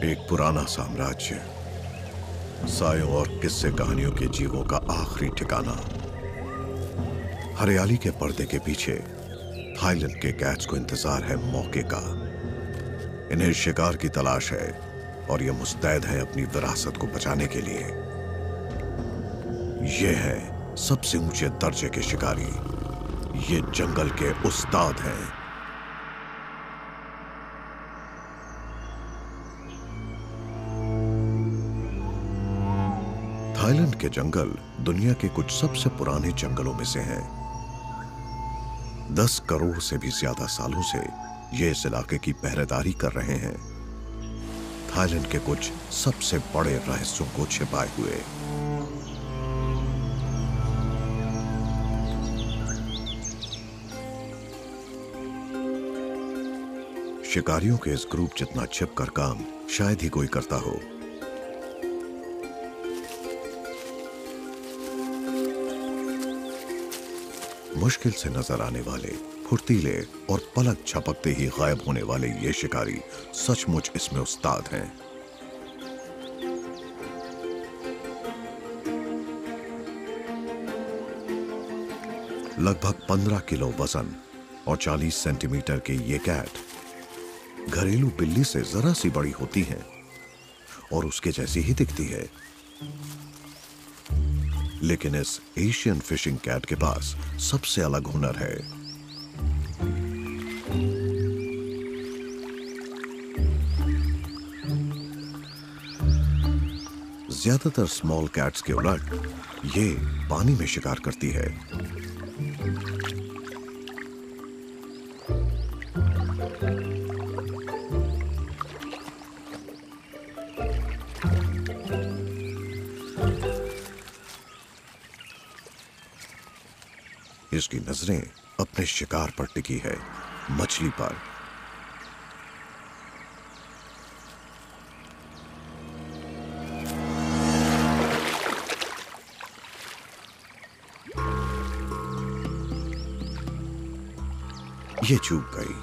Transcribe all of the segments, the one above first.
एक पुराना साम्राज्य, सायों और किस्से कहानियों के जीवों का आखिरी ठिकाना। हरियाली के पर्दे के पीछे थाईलैंड के कैट्स को इंतजार है मौके का। इन्हें शिकार की तलाश है और ये मुस्तैद हैं अपनी विरासत को बचाने के लिए। ये है सबसे ऊंचे दर्जे के शिकारी। ये जंगल के उस्ताद हैं। थाईलैंड के जंगल दुनिया के कुछ सबसे पुराने जंगलों में से हैं। 10 करोड़ से भी ज्यादा सालों से ये इस इलाके की पहरेदारी कर रहे हैं, थाईलैंड के कुछ सबसे बड़े रहस्यों को छिपाए हुए। शिकारियों के इस ग्रुप जितना छिपकर काम शायद ही कोई करता हो। मुश्किल से नजर आने वाले, फुर्तीले और पलक झपकते ही गायब होने वाले ये शिकारी सचमुच इसमें उस्ताद हैं। लगभग 15 किलो वजन और 40 सेंटीमीटर के ये कैट घरेलू बिल्ली से जरा सी बड़ी होती हैं और उसके जैसी ही दिखती है। लेकिन इस एशियन फिशिंग कैट के पास सबसे अलग हुनर है। ज्यादातर स्मॉल कैट्स के उलट ये पानी में शिकार करती है। इसकी नजरें अपने शिकार पर टिकी है, मछली पर। ये चूक गई।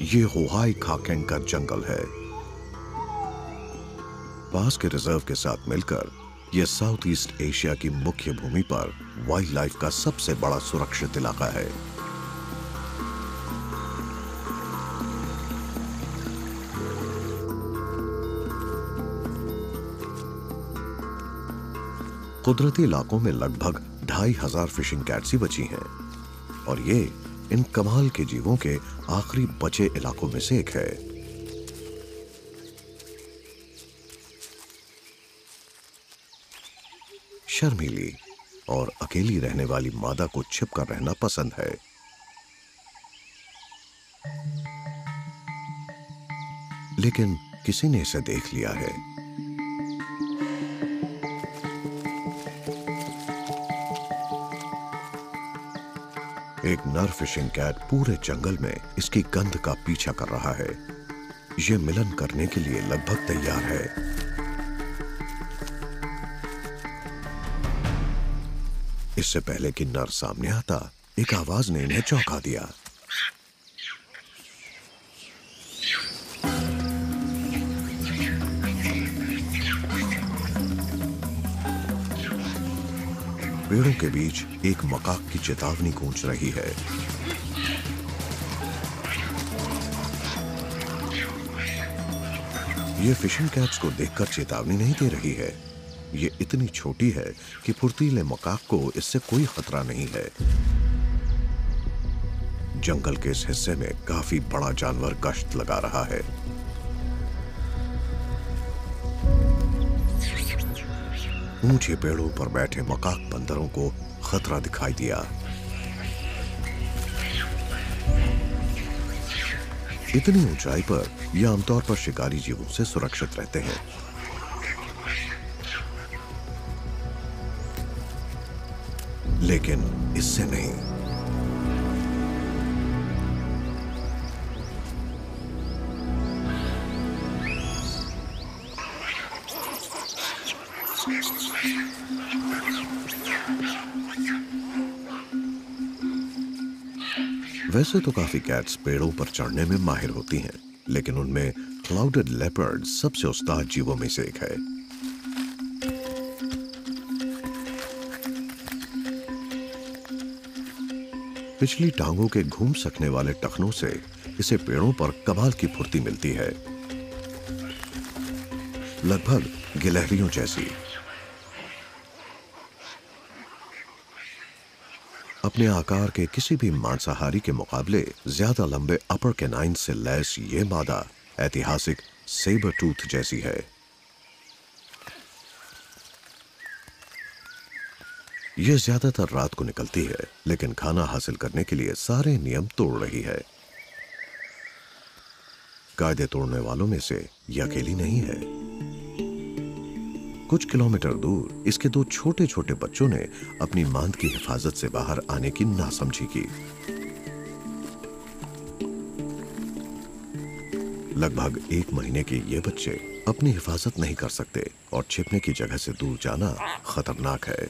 ये होहाई खाकेंग का जंगल है। पास के रिजर्व के साथ मिलकर यह साउथ ईस्ट एशिया की मुख्य भूमि पर वाइल्ड लाइफ का सबसे बड़ा सुरक्षित इलाका है। कुदरती इलाकों में लगभग 2500 फिशिंग कैट्स ही बची हैं और ये इन कमाल के जीवों के आखिरी बचे इलाकों में से एक है। शर्मीली और अकेली रहने वाली मादा को छिपकर रहना पसंद है। लेकिन किसी ने इसे देख लिया है। एक नर फिशिंग कैट पूरे जंगल में इसकी गंध का पीछा कर रहा है। यह मिलन करने के लिए लगभग तैयार है। इससे पहले कि नर सामने आता, एक आवाज ने इन्हें चौंका दिया। पेड़ों के बीच एक मकाक की चेतावनी गूंज रही है। ये फिशिंग कैट्स को देखकर चेतावनी नहीं दे रही है। ये इतनी छोटी है कि फुर्तीले मकाक को इससे कोई खतरा नहीं है। जंगल के इस हिस्से में काफी बड़ा जानवर गश्त लगा रहा है। ऊंचे पेड़ों पर बैठे मकाक बंदरों को खतरा दिखाई दिया। इतनी ऊंचाई पर यह आमतौर पर शिकारी जीवों से सुरक्षित रहते हैं। लेकिन इससे नहीं। वैसे तो काफी कैट्स पेड़ों पर चढ़ने में माहिर होती हैं, लेकिन उनमें क्लाउडेड लेपर्ड सबसे उस्ताद जीवों में से एक है। पिछली टांगों के घूम सकने वाले टखनों से इसे पेड़ों पर कमाल की फुर्ती मिलती है, लगभग गिलहरियों जैसी। अपने आकार के किसी भी मांसाहारी के मुकाबले ज्यादा लंबे अपर कैनाइन से लैस ये मादा ऐतिहासिक सेबर टूथ जैसी है। यह ज्यादातर रात को निकलती है, लेकिन खाना हासिल करने के लिए सारे नियम तोड़ रही है। कायदे तोड़ने वालों में से यह अकेली नहीं है। कुछ किलोमीटर दूर इसके दो छोटे छोटे बच्चों ने अपनी मांद की हिफाजत से बाहर आने की नासमझी की। लगभग 1 महीने के ये बच्चे अपनी हिफाजत नहीं कर सकते और छिपने की जगह से दूर जाना खतरनाक है।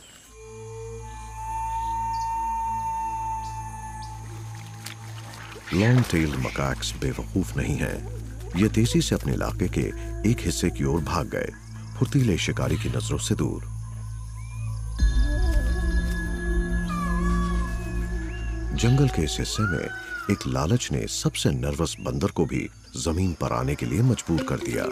लॉन्ग टेल मकाक्स बेवकूफ नहीं है। ये तेजी से अपने इलाके के एक हिस्से की ओर भाग गए, फुर्तीले शिकारी की नजरों से दूर। जंगल के इस हिस्से में एक लालच ने सबसे नर्वस बंदर को भी जमीन पर आने के लिए मजबूर कर दिया।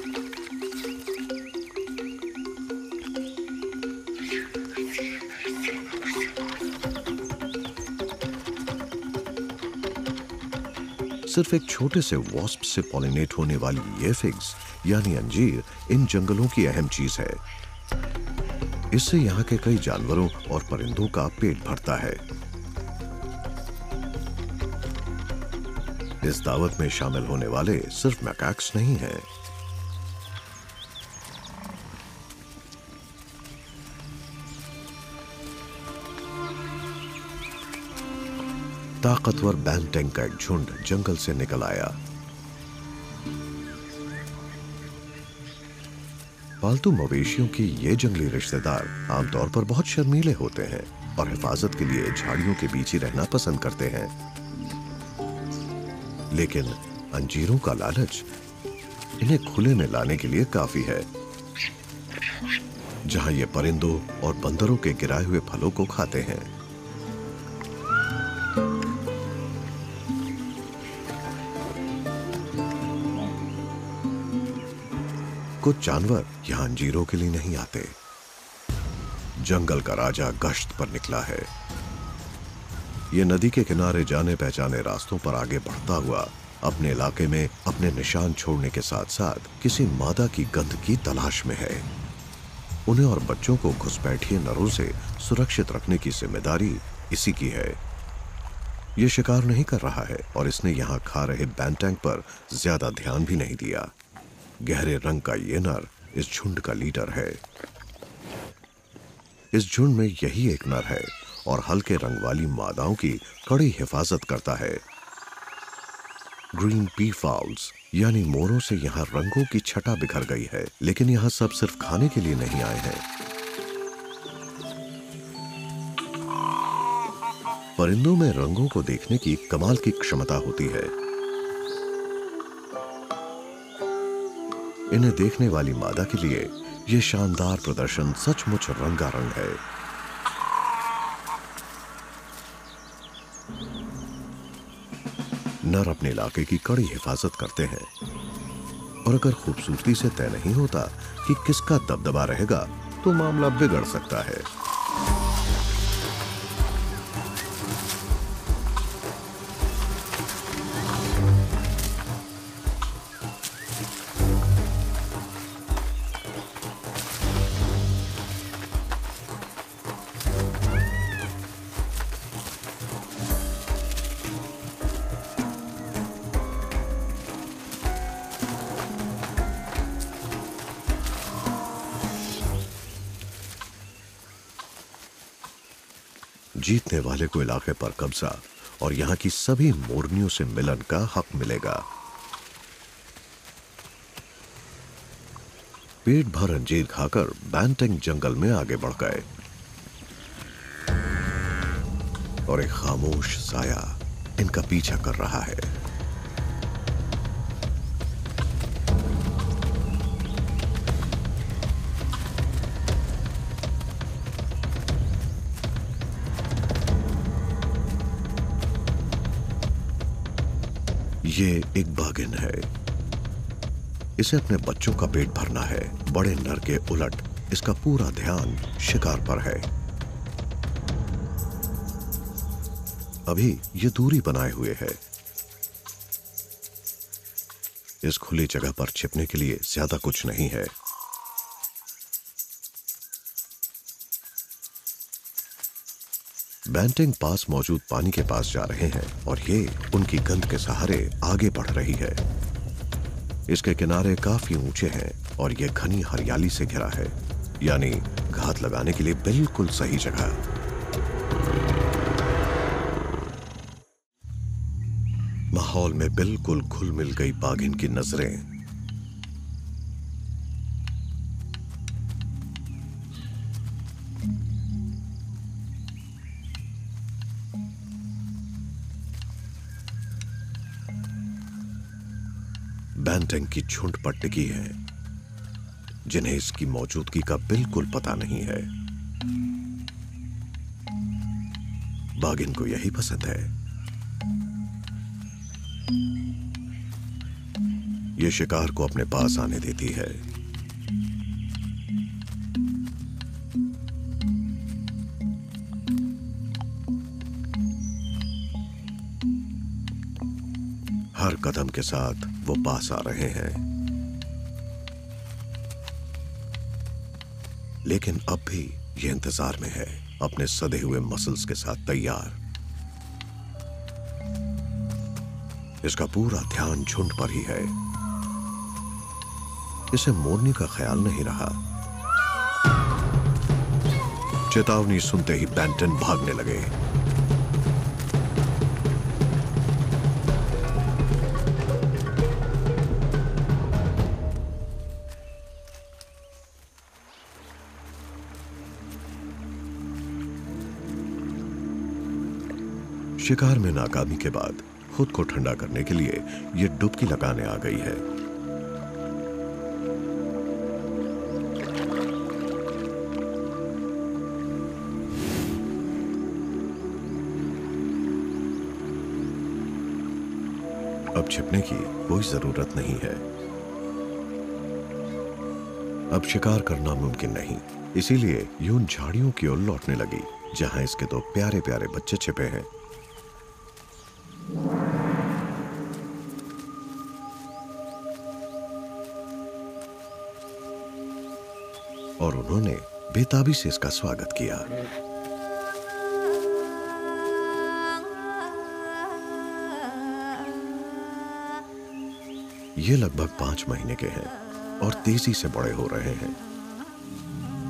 सिर्फ एक छोटे से वॉस्प से पॉलिनेट होने वाली ये फिग्स यानी अंजीर इन जंगलों की अहम चीज है। इससे यहाँ के कई जानवरों और परिंदों का पेट भरता है। इस दावत में शामिल होने वाले सिर्फ मैकाक्स नहीं हैं। ताकतवर बैंटेंग का एक झुंड जंगल से निकल आया। पालतू मवेशियों की ये जंगली रिश्तेदार आमतौर पर बहुत शर्मीले होते हैं और हिफाजत के लिए झाड़ियों के बीच ही रहना पसंद करते हैं। लेकिन अंजीरों का लालच इन्हें खुले में लाने के लिए काफी है, जहां ये परिंदों और बंदरों के गिराए हुए फलों को खाते हैं। कुछ जानवर यहां अंजीरों के लिए नहीं आते। जंगल का राजा गश्त पर निकला है। यह नदी के किनारे जाने पहचाने रास्तों पर आगे बढ़ता हुआ अपने इलाके में अपने निशान छोड़ने के साथ साथ किसी मादा की गंध की तलाश में है। उन्हें और बच्चों को घुसपैठिए नरों से सुरक्षित रखने की जिम्मेदारी इसी की है। यह शिकार नहीं कर रहा है और इसने यहां खा रहे बैंटेंग पर ज्यादा ध्यान भी नहीं दिया। गहरे रंग का ये नर इस झुंड का लीडर है। इस झुंड में यही एक नर है और हल्के रंग वाली मादाओं की कड़ी हिफाजत करता है। ग्रीन पी फाउल्स यानी मोरों से यहाँ रंगों की छटा बिखर गई है, लेकिन यहाँ सब सिर्फ खाने के लिए नहीं आए हैं। परिंदों में रंगों को देखने की कमाल की क्षमता होती है। इन्हें देखने वाली मादा के लिए यह शानदार प्रदर्शन सचमुच रंगारंग है। नर अपने इलाके की कड़ी हिफाजत करते हैं और अगर खूबसूरती से तय नहीं होता कि किसका दबदबा रहेगा तो मामला बिगड़ सकता है। जीतने वाले को इलाके पर कब्जा और यहाँ की सभी मोरनियों से मिलन का हक मिलेगा। पेट भर अंजीर खाकर बैंटेंग जंगल में आगे बढ़ गए और एक खामोश साया इनका पीछा कर रहा है। ये एक बाघिन है। इसे अपने बच्चों का पेट भरना है। बड़े नर के उलट इसका पूरा ध्यान शिकार पर है। अभी ये दूरी बनाए हुए है। इस खुली जगह पर छिपने के लिए ज्यादा कुछ नहीं है। बैंटिंग पास मौजूद पानी के पास जा रहे हैं और ये उनकी गंध के सहारे आगे बढ़ रही है। इसके किनारे काफी ऊंचे हैं और ये घनी हरियाली से घिरा है, यानी घात लगाने के लिए बिल्कुल सही जगह। माहौल में बिल्कुल घुल मिल गई बाघिन की नजरें। बैंटिंग की झुंड पर टिकी है, जिन्हें इसकी मौजूदगी का बिल्कुल पता नहीं है। बाघिन को यही पसंद है। ये शिकार को अपने पास आने देती है। हर कदम के साथ वो पास आ रहे हैं, लेकिन अब भी ये इंतजार में है, अपने सधे हुए मसल्स के साथ तैयार। इसका पूरा ध्यान झुंड पर ही है। इसे मोड़ने का ख्याल नहीं रहा। चेतावनी सुनते ही बैंटन भागने लगे। शिकार में नाकामी के बाद खुद को ठंडा करने के लिए ये डुबकी लगाने आ गई है। अब छिपने की कोई जरूरत नहीं है। अब शिकार करना मुमकिन नहीं, इसीलिए यूं झाड़ियों की ओर लौटने लगी, जहां इसके दो प्यारे प्यारे बच्चे छिपे हैं। और उन्होंने बेताबी से इसका स्वागत किया। ये लगभग 5 महीने के हैं और तेजी से बड़े हो रहे हैं।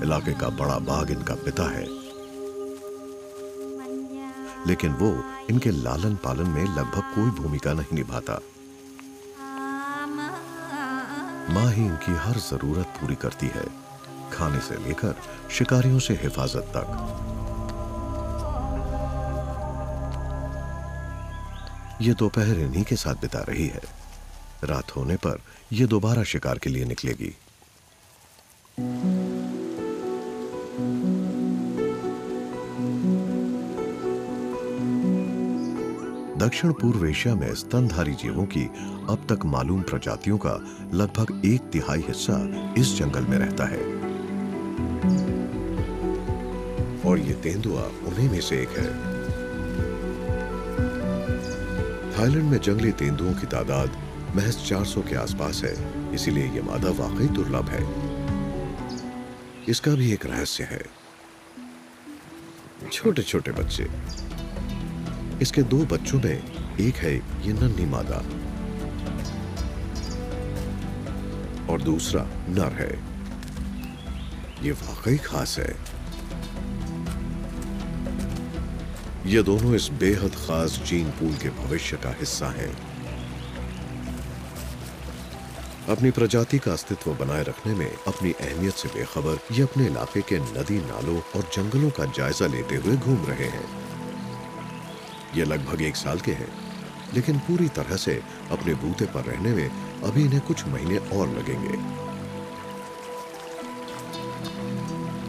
इलाके का बड़ा बाघ इनका पिता है, लेकिन वो इनके लालन पालन में लगभग कोई भूमिका नहीं निभाता। माँ ही इनकी हर जरूरत पूरी करती है, खाने से लेकर शिकारियों से हिफाजत तक। ये दोपहर इन्हीं के साथ बिता रही है। रात होने पर ये दोबारा शिकार के लिए निकलेगी। दक्षिण पूर्व एशिया में स्तनधारी जीवों की अब तक मालूम प्रजातियों का लगभग 1/3 हिस्सा इस जंगल में रहता है, और ये तेंदुआ उन्हीं में से एक है। थाईलैंड में जंगली तेंदुओं की तादाद महज 400 के आसपास है, इसीलिए ये मादा वाकई दुर्लभ है। इसका भी एक रहस्य है। छोटे छोटे बच्चे। इसके 2 बच्चों में एक है ये नन्ही मादा और दूसरा नर है। ये वाकई खास है। ये दोनों इस बेहद खास जीन पूल के भविष्य का हिस्सा हैं। अपनी प्रजाति का अस्तित्व बनाए रखने में अपनी अहमियत से बेखबर ये अपने इलाके के नदी नालों और जंगलों का जायजा लेते हुए घूम रहे हैं। ये लगभग 1 साल के हैं, लेकिन पूरी तरह से अपने बूते पर रहने में अभी इन्हें कुछ महीने और लगेंगे।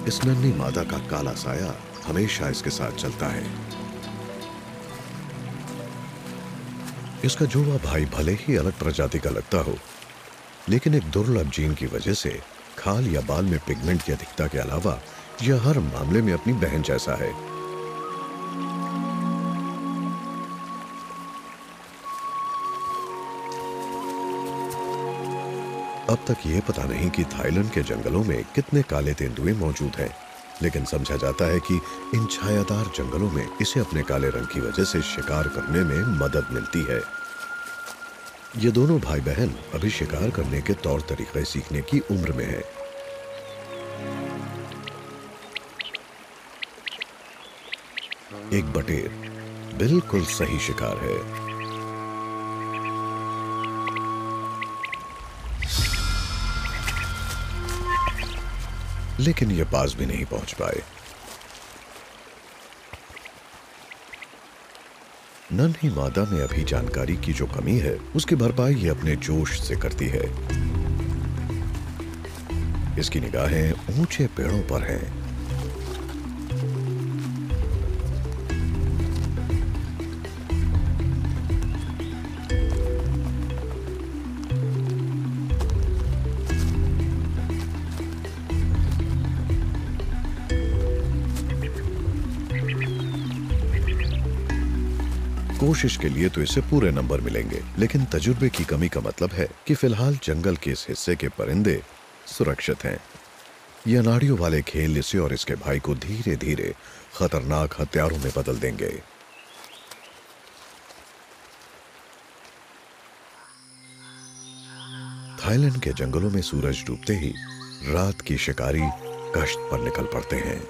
इस नन्ही मादा का काला साया हमेशा इसके साथ चलता है। इसका जुड़वा भाई भले ही अलग प्रजाति का लगता हो, लेकिन एक दुर्लभ जीन की वजह से खाल या बाल में पिगमेंट की अधिकता के अलावा यह हर मामले में अपनी बहन जैसा है। अब तक यह पता नहीं कि थाईलैंड के जंगलों में कितने काले तेंदुए मौजूद हैं, लेकिन समझा जाता है कि इन छायादार जंगलों में इसे अपने काले रंग की वजह से शिकार करने में मदद मिलती है। ये दोनों भाई बहन अभी शिकार करने के तौर तरीके सीखने की उम्र में हैं। एक बटेर बिल्कुल सही शिकार है। लेकिन ये पास भी नहीं पहुंच पाए। नन्ही मादा में अभी जानकारी की जो कमी है, उसकी भरपाई ये अपने जोश से करती है। इसकी निगाहें ऊंचे पेड़ों पर हैं। कोशिश के लिए तो इसे पूरे नंबर मिलेंगे, लेकिन तजुर्बे की कमी का मतलब है कि फिलहाल जंगल के इस हिस्से के परिंदे सुरक्षित हैं। ये अनाड़ियों वाले खेल इसे और इसके भाई को धीरे धीरे खतरनाक हथियारों में बदल देंगे। थाईलैंड के जंगलों में सूरज डूबते ही रात की शिकारी गश्त पर निकल पड़ते हैं।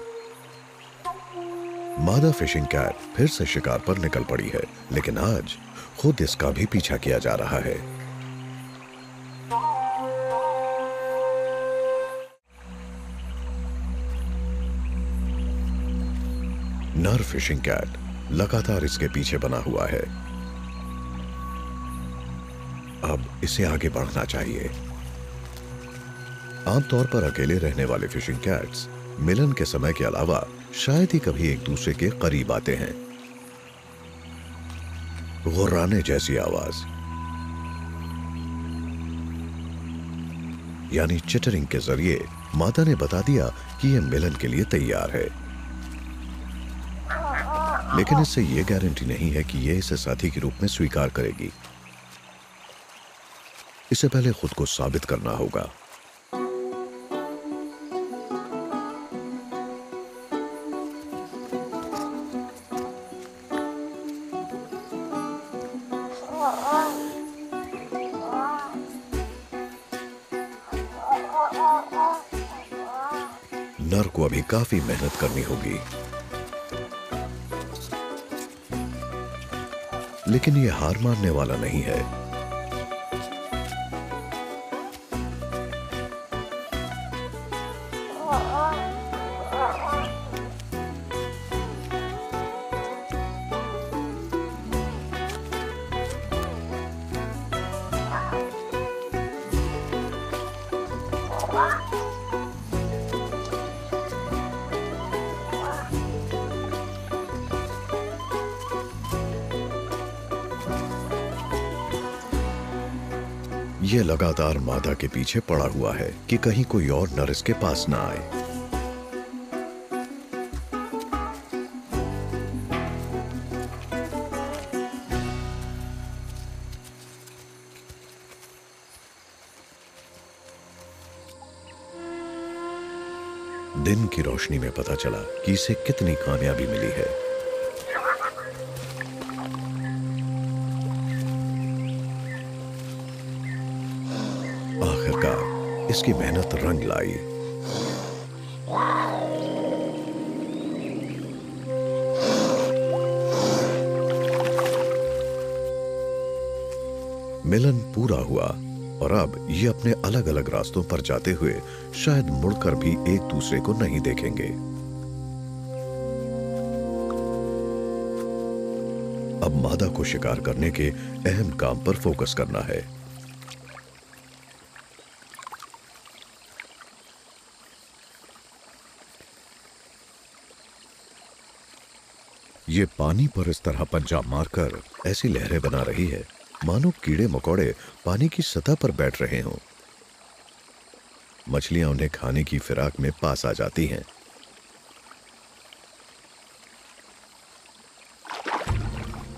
मादा फिशिंग कैट फिर से शिकार पर निकल पड़ी है, लेकिन आज खुद इसका भी पीछा किया जा रहा है। नर फिशिंग कैट लगातार इसके पीछे बना हुआ है। अब इसे आगे बढ़ना चाहिए। आमतौर पर अकेले रहने वाले फिशिंग कैट्स मिलन के समय के अलावा शायद ही कभी एक दूसरे के करीब आते हैं। गुर्राने जैसी आवाज, यानी चिटरिंग के जरिए मादा ने बता दिया कि यह मिलन के लिए तैयार है, लेकिन इससे यह गारंटी नहीं है कि यह इसे साथी के रूप में स्वीकार करेगी। इसे पहले खुद को साबित करना होगा। नर को अभी काफी मेहनत करनी होगी, लेकिन यह हार मानने वाला नहीं है। यह लगातार मादा के पीछे पड़ा हुआ है कि कहीं कोई और नर इसके पास ना आए। दिन की रोशनी में पता चला कि इसे कितनी कामयाबी मिली है। आखिरकार इसकी मेहनत रंग लाई। मिलन पूरा हुआ और अब ये अपने अलग अलग रास्तों पर जाते हुए शायद मुड़कर भी एक दूसरे को नहीं देखेंगे। अब मादा को शिकार करने के अहम काम पर फोकस करना है। ये पानी पर इस तरह पंजा मारकर ऐसी लहरें बना रही है मानो कीड़े मकोड़े पानी की सतह पर बैठ रहे हों। मछलियां उन्हें खाने की फिराक में पास आ जाती हैं।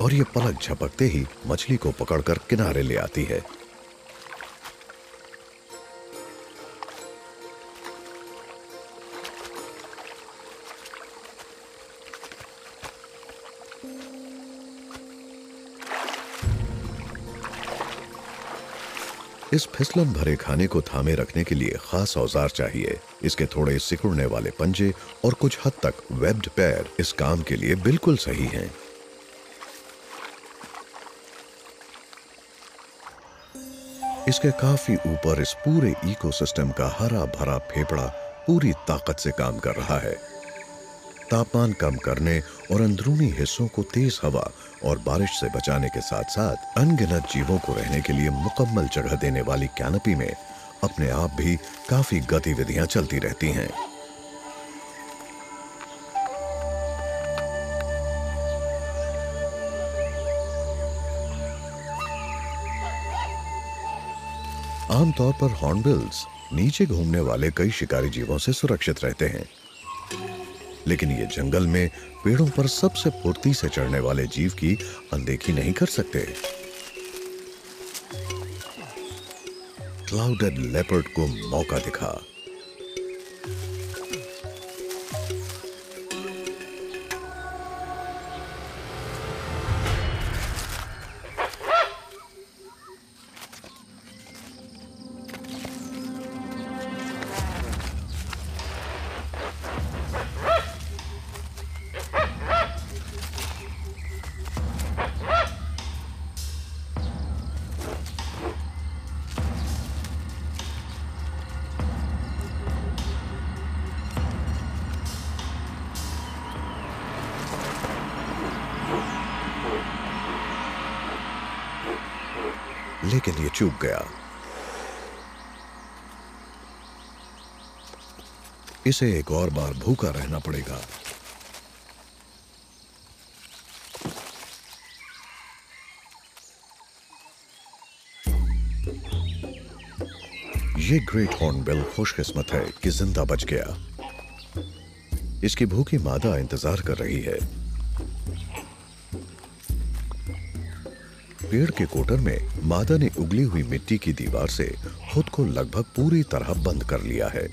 और ये पलक झपकते ही मछली को पकड़कर किनारे ले आती है। इस फिसलन भरे खाने को थामे रखने के लिए खास औजार चाहिए। इसके थोड़े सिकुड़ने वाले पंजे और कुछ हद तक वेब्ड पैर इस काम के लिए बिल्कुल सही हैं। इसके काफी ऊपर इस पूरे इकोसिस्टम का हरा भरा फेफड़ा पूरी ताकत से काम कर रहा है। तापमान कम करने और अंदरूनी हिस्सों को तेज हवा और बारिश से बचाने के साथ साथ अनगिनत जीवों को रहने के लिए मुकम्मल जगह देने वाली कैनोपी में अपने आप भी काफी गतिविधियां चलती रहती हैं। आमतौर पर हॉर्नबिल्स नीचे घूमने वाले कई शिकारी जीवों से सुरक्षित रहते हैं, लेकिन ये जंगल में पेड़ों पर सबसे फुर्ती से चढ़ने वाले जीव की अनदेखी नहीं कर सकते। क्लाउडेड लेपर्ड को मौका दिखा। लेकिन ये चूक गया। इसे एक और बार भूखा रहना पड़ेगा। ये ग्रेट हॉर्नबिल खुशकिस्मत है कि जिंदा बच गया। इसकी भूखी मादा इंतजार कर रही है। पेड़ के कोटर में मादा ने उगली हुई मिट्टी की दीवार से खुद को लगभग पूरी तरह बंद कर लिया है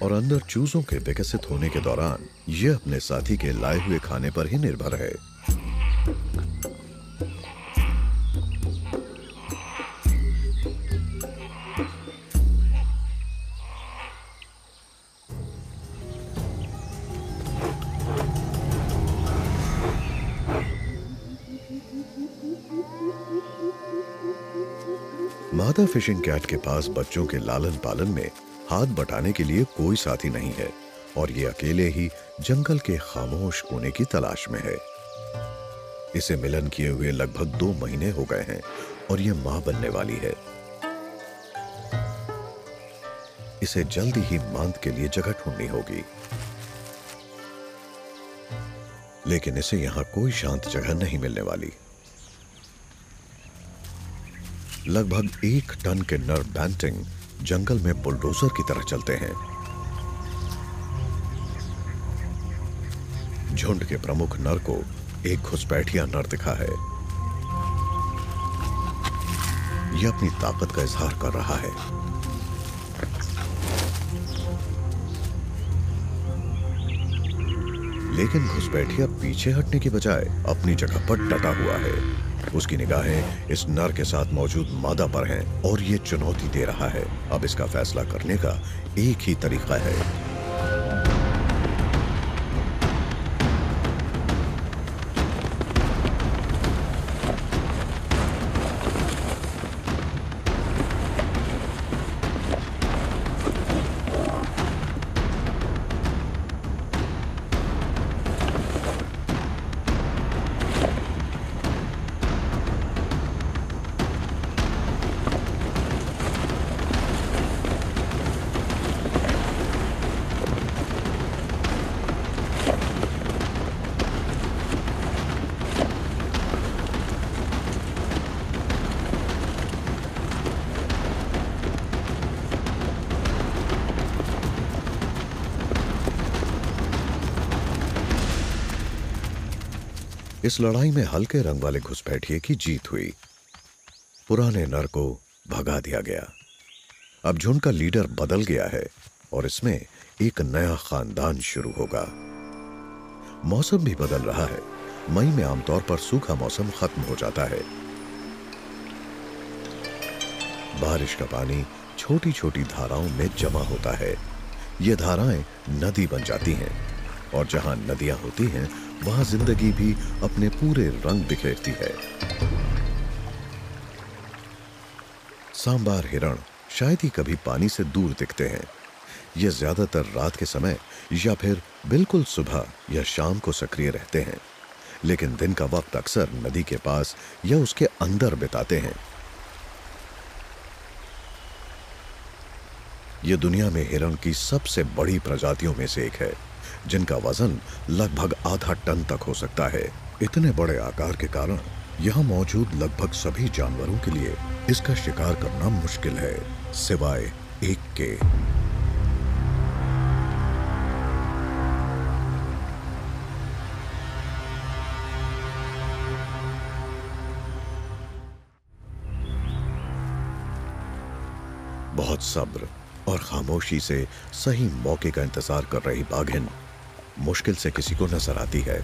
और अंदर चूजों के विकसित होने के दौरान यह अपने साथी के लाए हुए खाने पर ही निर्भर है। मादा फिशिंग कैट के पास बच्चों के लालन पालन में हाथ बटाने के लिए कोई साथी नहीं है और ये अकेले ही जंगल के खामोश कोने की तलाश में है। इसे मिलन किए हुए लगभग 2 महीने हो गए हैं और ये मां बनने वाली है। इसे जल्दी ही मांद के लिए जगह ढूंढनी होगी, लेकिन इसे यहां कोई शांत जगह नहीं मिलने वाली। लगभग 1 टन के नर बैंटिंग जंगल में बुलडोजर की तरह चलते हैं। झुंड के प्रमुख नर को एक घुसपैठिया नर दिखा है। यह अपनी ताकत का इजहार कर रहा है। लेकिन घुसपैठिया पीछे हटने की बजाय अपनी जगह पर डटा हुआ है। उसकी निगाहें इस नर के साथ मौजूद मादा पर हैं और ये चुनौती दे रहा है। अब इसका फैसला करने का एक ही तरीका है। इस लड़ाई में हल्के रंग वाले घुसपैठिए की जीत हुई। पुराने नर को भगा दिया गया। अब झुंड का लीडर बदल गया है और इसमें एक नया खानदान शुरू होगा। मौसम भी बदल रहा है। मई में आमतौर पर सूखा मौसम खत्म हो जाता है। बारिश का पानी छोटी छोटी धाराओं में जमा होता है। ये धाराएं नदी बन जाती हैं और जहां नदियां होती हैं वहां जिंदगी भी अपने पूरे रंग बिखेरती है। सांबार हिरण शायद ही कभी पानी से दूर दिखते हैं। ये ज्यादातर रात के समय या फिर बिल्कुल सुबह या शाम को सक्रिय रहते हैं, लेकिन दिन का वक्त अक्सर नदी के पास या उसके अंदर बिताते हैं। ये दुनिया में हिरण की सबसे बड़ी प्रजातियों में से एक है, जिनका वजन लगभग आधा टन तक हो सकता है। इतने बड़े आकार के कारण यहाँ मौजूद लगभग सभी जानवरों के लिए इसका शिकार करना मुश्किल है, सिवाय एक के। बहुत सब्र और खामोशी से सही मौके का इंतजार कर रही बाघिन मुश्किल से किसी को नजर आती है।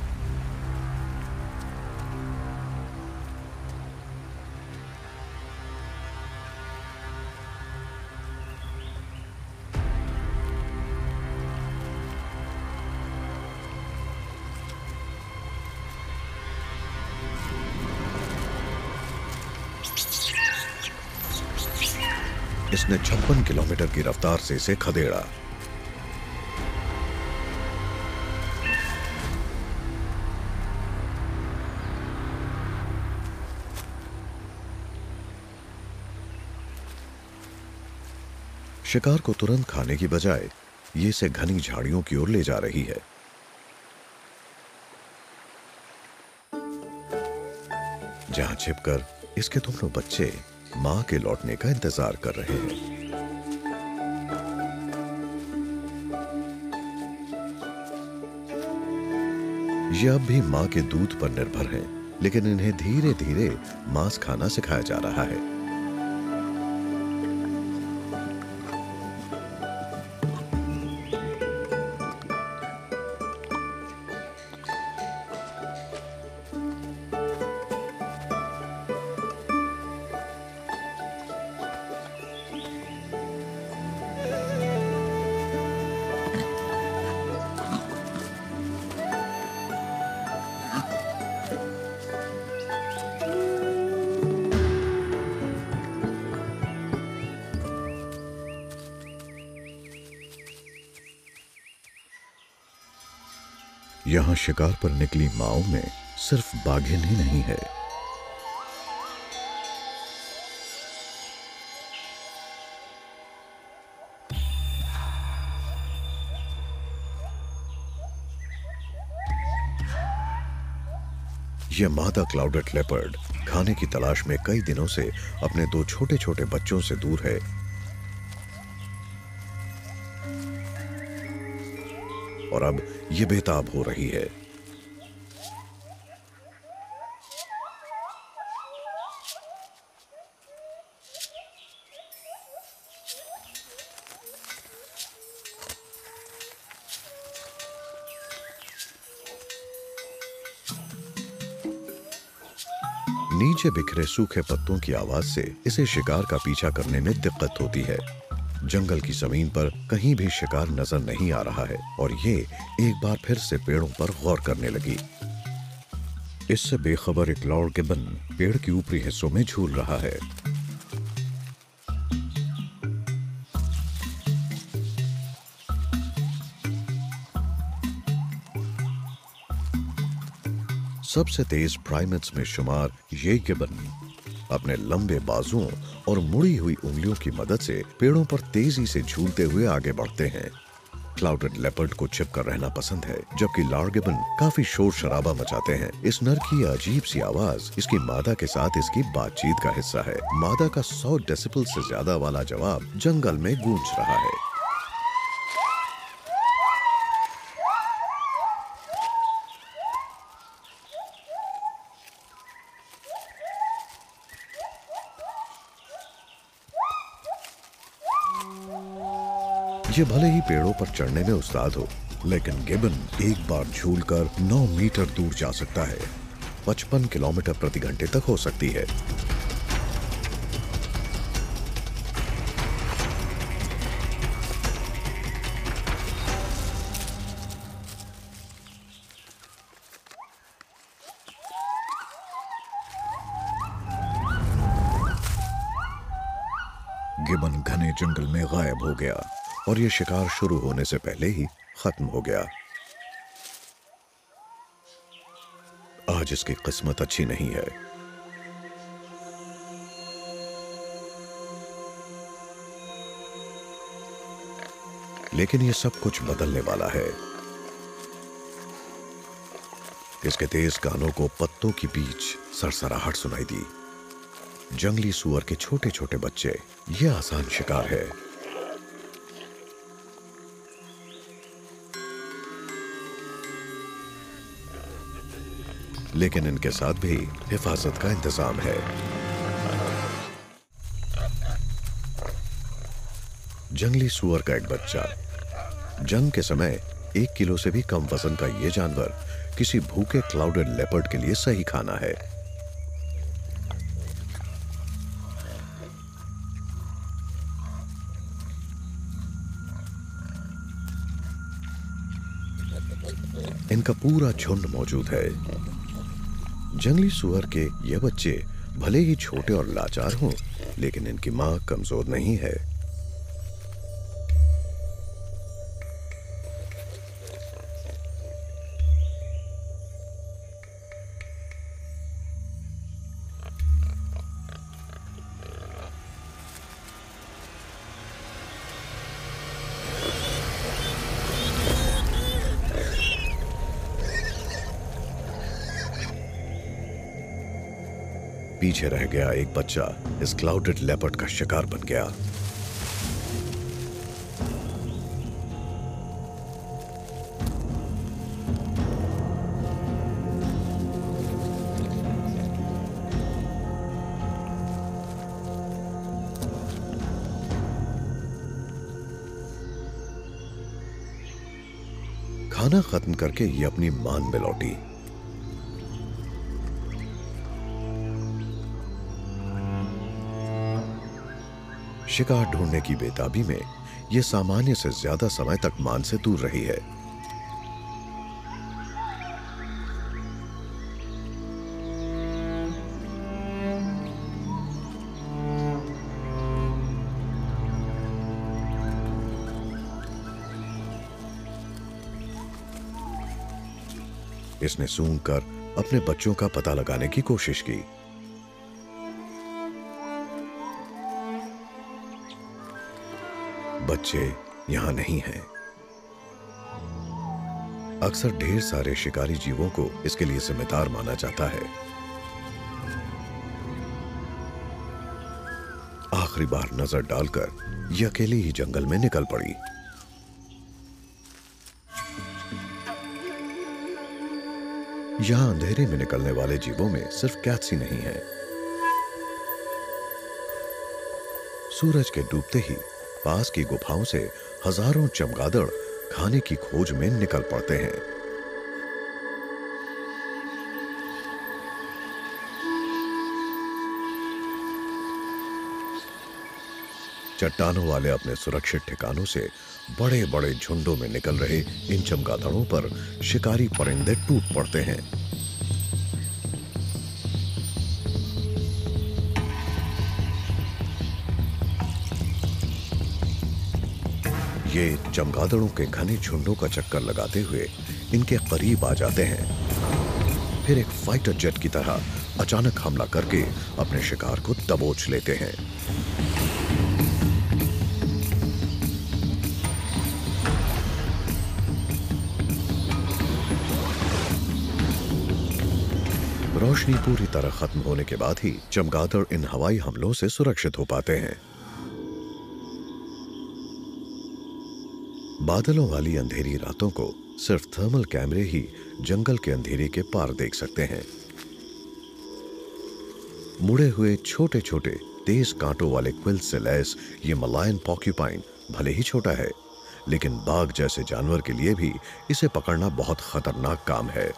इसने 56 किलोमीटर की रफ्तार से इसे खदेड़ा। शिकार को तुरंत खाने की बजाय ये इसे घनी झाड़ियों की ओर ले जा रही है। जहां छिपकर इसके दोनों बच्चे मां के लौटने का इंतजार कर रहे हैं। ये अब भी मां के दूध पर निर्भर हैं, लेकिन इन्हें धीरे धीरे मांस खाना सिखाया जा रहा है। यहां शिकार पर निकली माओ में सिर्फ बाघिन ही नहीं है। यह मादा क्लाउडेड लेपर्ड खाने की तलाश में कई दिनों से अपने दो छोटे छोटे बच्चों से दूर है। और अब ये बेताब हो रही है। नीचे बिखरे सूखे पत्तों की आवाज से इसे शिकार का पीछा करने में दिक्कत होती है। जंगल की जमीन पर कहीं भी शिकार नजर नहीं आ रहा है और ये एक बार फिर से पेड़ों पर गौर करने लगी। इससे बेखबर एक लॉर्ड गिबन पेड़ के ऊपरी हिस्सों में झूल रहा है। सबसे तेज प्राइमेट्स में शुमार ये गिबन अपने लंबे बाजुओं और मुड़ी हुई उंगलियों की मदद से पेड़ों पर तेजी से झूलते हुए आगे बढ़ते हैं। क्लाउडेड लेपर्ड को छिपकर रहना पसंद है, जबकि लॉर्ड गिबन काफी शोर शराबा मचाते हैं। इस नर की अजीब सी आवाज इसकी मादा के साथ इसकी बातचीत का हिस्सा है। मादा का 100 डेसिबल से ज्यादा वाला जवाब जंगल में गूंज रहा है। ये भले ही पेड़ों पर चढ़ने में उस्ताद हो, लेकिन गिबन एक बार झूलकर 9 मीटर दूर जा सकता है। 55 किलोमीटर प्रति घंटे तक हो सकती है। गिबन घने जंगल में गायब हो गया और यह शिकार शुरू होने से पहले ही खत्म हो गया। आज इसकी किस्मत अच्छी नहीं है। लेकिन यह सब कुछ बदलने वाला है। इसके तेज कानों को पत्तों के बीच सरसराहट सुनाई दी। जंगली सुअर के छोटे छोटे बच्चे, यह आसान शिकार है। लेकिन इनके साथ भी हिफाजत का इंतजाम है। जंगली सुअर का एक बच्चा। जंग के समय 1 किलो से भी कम वजन का यह जानवर किसी भूखे क्लाउडेड लेपर्ड के लिए सही खाना है। इनका पूरा झुंड मौजूद है। जंगली सुअर के ये बच्चे भले ही छोटे और लाचार हों, लेकिन इनकी मां कमजोर नहीं है। पीछे रह गया एक बच्चा इस क्लाउडेड लेपर्ड का शिकार बन गया। खाना खत्म करके ये अपनी मान में लौटी। शिकार ढूंढने की बेताबी में यह सामान्य से ज्यादा समय तक मान से दूर रही है। इसने सूंघकर अपने बच्चों का पता लगाने की कोशिश की। बच्चे यहां नहीं हैं। अक्सर ढेर सारे शिकारी जीवों को इसके लिए जिम्मेदार माना जाता है। आखिरी बार नजर डालकर यह अकेली ही जंगल में निकल पड़ी। यहां अंधेरे में निकलने वाले जीवों में सिर्फ कैट्स ही नहीं है। सूरज के डूबते ही पास की गुफाओं से हजारों चमगादड़ खाने की खोज में निकल पड़ते हैं। चट्टानों वाले अपने सुरक्षित ठिकानों से बड़े बड़े झुंडों में निकल रहे इन चमगादड़ों पर शिकारी परिंदे टूट पड़ते हैं। ये चमगादड़ों के घने झुंडों का चक्कर लगाते हुए इनके करीब आ जाते हैं। फिर एक फाइटर जेट की तरह अचानक हमला करके अपने शिकार को दबोच लेते हैं। रोशनी पूरी तरह खत्म होने के बाद ही चमगादड़ इन हवाई हमलों से सुरक्षित हो पाते हैं। बादलों वाली अंधेरी रातों को सिर्फ थर्मल कैमरे ही जंगल के अंधेरे के पार देख सकते हैं। मुड़े हुए छोटे छोटे तेज कांटों वाले क्विल से लैस ये मलायन पॉर्क्यूपाइन भले ही छोटा है, लेकिन बाघ जैसे जानवर के लिए भी इसे पकड़ना बहुत खतरनाक काम है।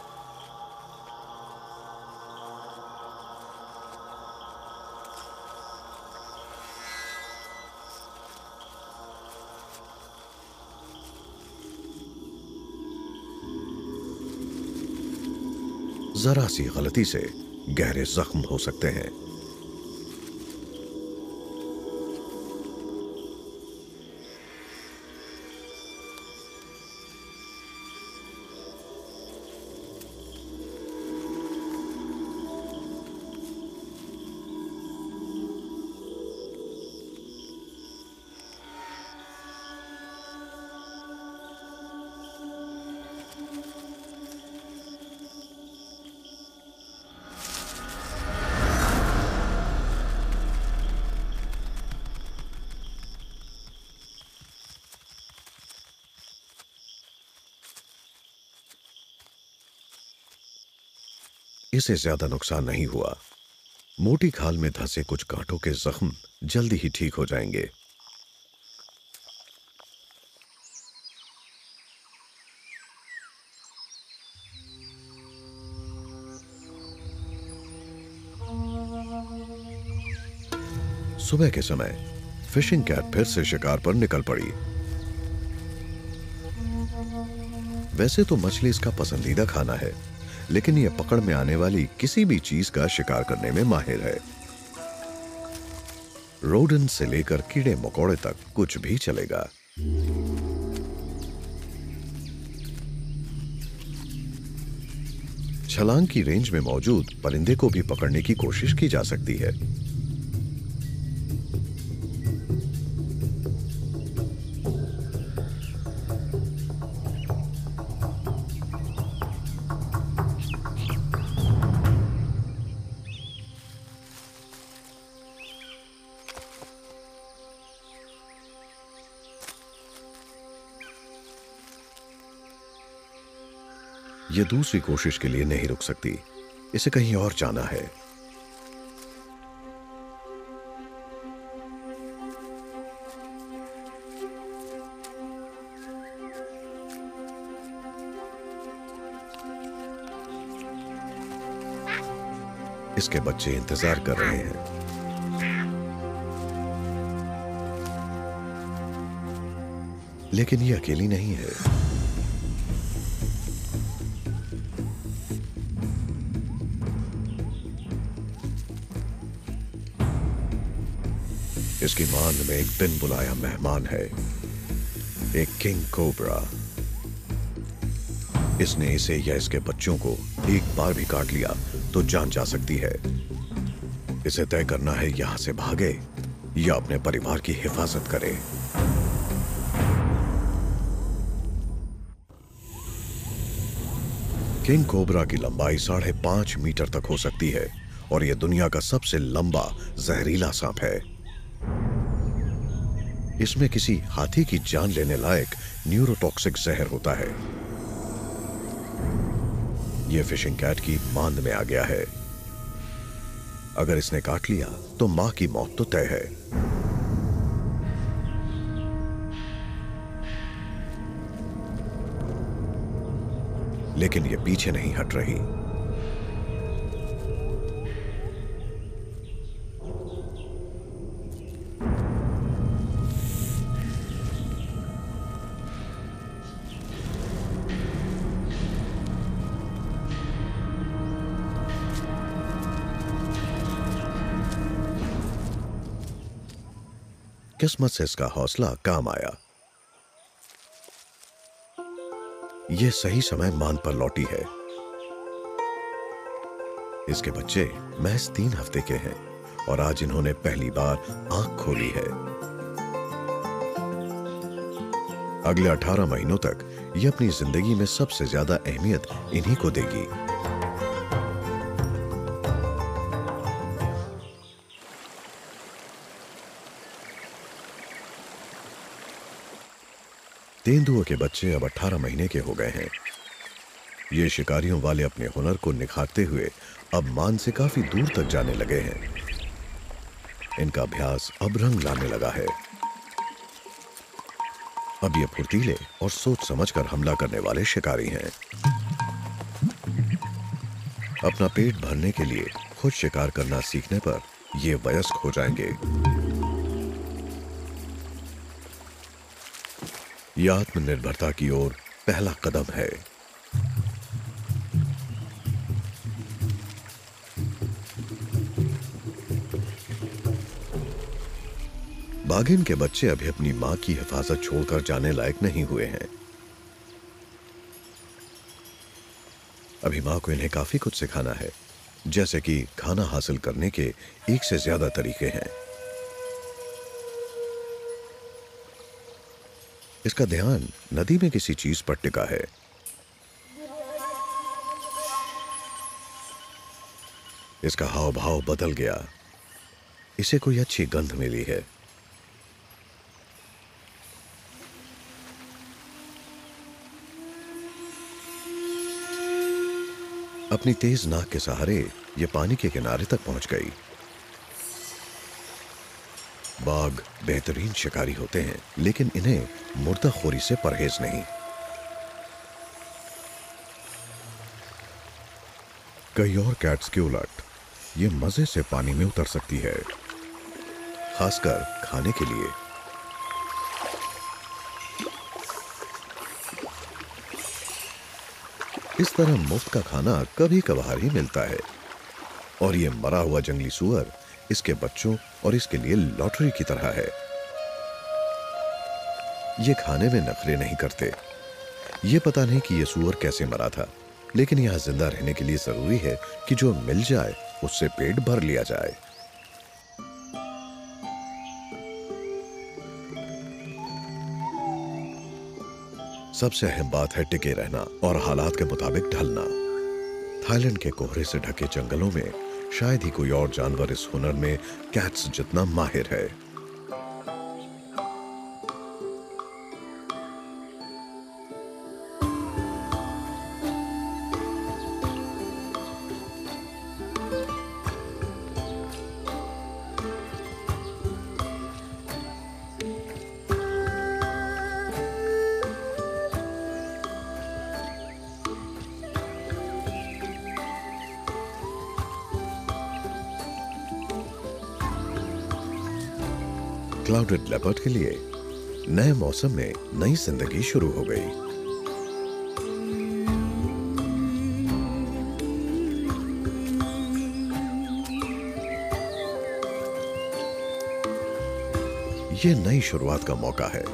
जरा सी गलती से गहरे जख्म हो सकते हैं। इसे ज्यादा नुकसान नहीं हुआ। मोटी खाल में धंसे कुछ कांटों के जख्म जल्दी ही ठीक हो जाएंगे। सुबह के समय फिशिंग कैट फिर से शिकार पर निकल पड़ी। वैसे तो मछली इसका पसंदीदा खाना है, लेकिन यह पकड़ में आने वाली किसी भी चीज का शिकार करने में माहिर है। रोडेंट से लेकर कीड़े मकोड़े तक कुछ भी चलेगा। छलांग की रेंज में मौजूद परिंदे को भी पकड़ने की कोशिश की जा सकती है। यह दूसरी कोशिश के लिए नहीं रुक सकती, इसे कहीं और जाना है। इसके बच्चे इंतजार कर रहे हैं। लेकिन ये अकेली नहीं है। इसकी मान में एक बिन बुलाया मेहमान है, एक किंग कोबरा। इसने इसे या इसके बच्चों को एक बार भी काट लिया तो जान जा सकती है। इसे तय करना है यहां से भागे या अपने परिवार की हिफाजत करे। किंग कोबरा की लंबाई 5.5 मीटर तक हो सकती है और यह दुनिया का सबसे लंबा जहरीला सांप है। इसमें किसी हाथी की जान लेने लायक न्यूरोटॉक्सिक जहर होता है। यह फिशिंग कैट की मांद में आ गया है। अगर इसने काट लिया तो मां की मौत तो तय है। लेकिन यह पीछे नहीं हट रही। किस्मत से इसका हौसला काम आया। यह सही समय मान पर लौटी है। इसके बच्चे महज 3 हफ्ते के हैं और आज इन्होंने पहली बार आंख खोली है। अगले 18 महीनों तक यह अपनी जिंदगी में सबसे ज्यादा अहमियत इन्हीं को देगी। तेंदुओं के बच्चे अब 18 महीने के हो गए हैं। ये शिकारियों वाले अपने हुनर को निखारते हुए अब मान से काफी दूर तक जाने लगे हैं। इनका अभ्यास अब रंग लाने लगा है। अब ये फुर्तीले और सोच समझकर हमला करने वाले शिकारी हैं। अपना पेट भरने के लिए खुद शिकार करना सीखने पर ये वयस्क हो जाएंगे। ये आत्मनिर्भरता की ओर पहला कदम है। बाघिन के बच्चे अभी अपनी मां की हिफाजत छोड़कर जाने लायक नहीं हुए हैं। अभी मां को इन्हें काफी कुछ सिखाना है, जैसे कि खाना हासिल करने के एक से ज्यादा तरीके हैं। इसका ध्यान नदी में किसी चीज पर टिका है। इसका हाव भाव बदल गया। इसे कोई अच्छी गंध मिली है। अपनी तेज नाक के सहारे ये पानी के किनारे तक पहुंच गई। बाघ बेहतरीन शिकारी होते हैं, लेकिन इन्हें मुर्दाखोरी से परहेज नहीं। कई और कैट्स के उलट ये मजे से पानी में उतर सकती है, खासकर खाने के लिए। इस तरह मुफ्त का खाना कभी कभार ही मिलता है, और ये मरा हुआ जंगली सूअर इसके बच्चों और इसके लिए लॉटरी की तरह है। ये खाने में नखरे नहीं करते। ये पता नहीं कि ये सूअर कैसे मरा था, लेकिन यहां जिंदा रहने के लिए जरूरी है कि जो मिल जाए उससे पेट भर लिया जाए। सबसे अहम बात है टिके रहना और हालात के मुताबिक ढलना। थाईलैंड के कोहरे से ढके जंगलों में शायद ही कोई और जानवर इस हुनर में कैट्स जितना माहिर है। क्लाउडेड लेपर्ड के लिए नए मौसम में नई जिंदगी शुरू हो गई। ये नई शुरुआत का मौका है।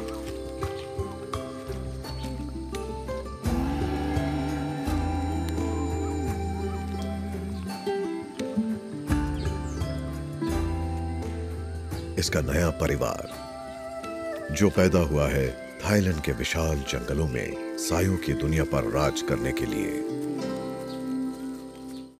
इसका नया परिवार जो पैदा हुआ है थाईलैंड के विशाल जंगलों में सायों की दुनिया पर राज करने के लिए।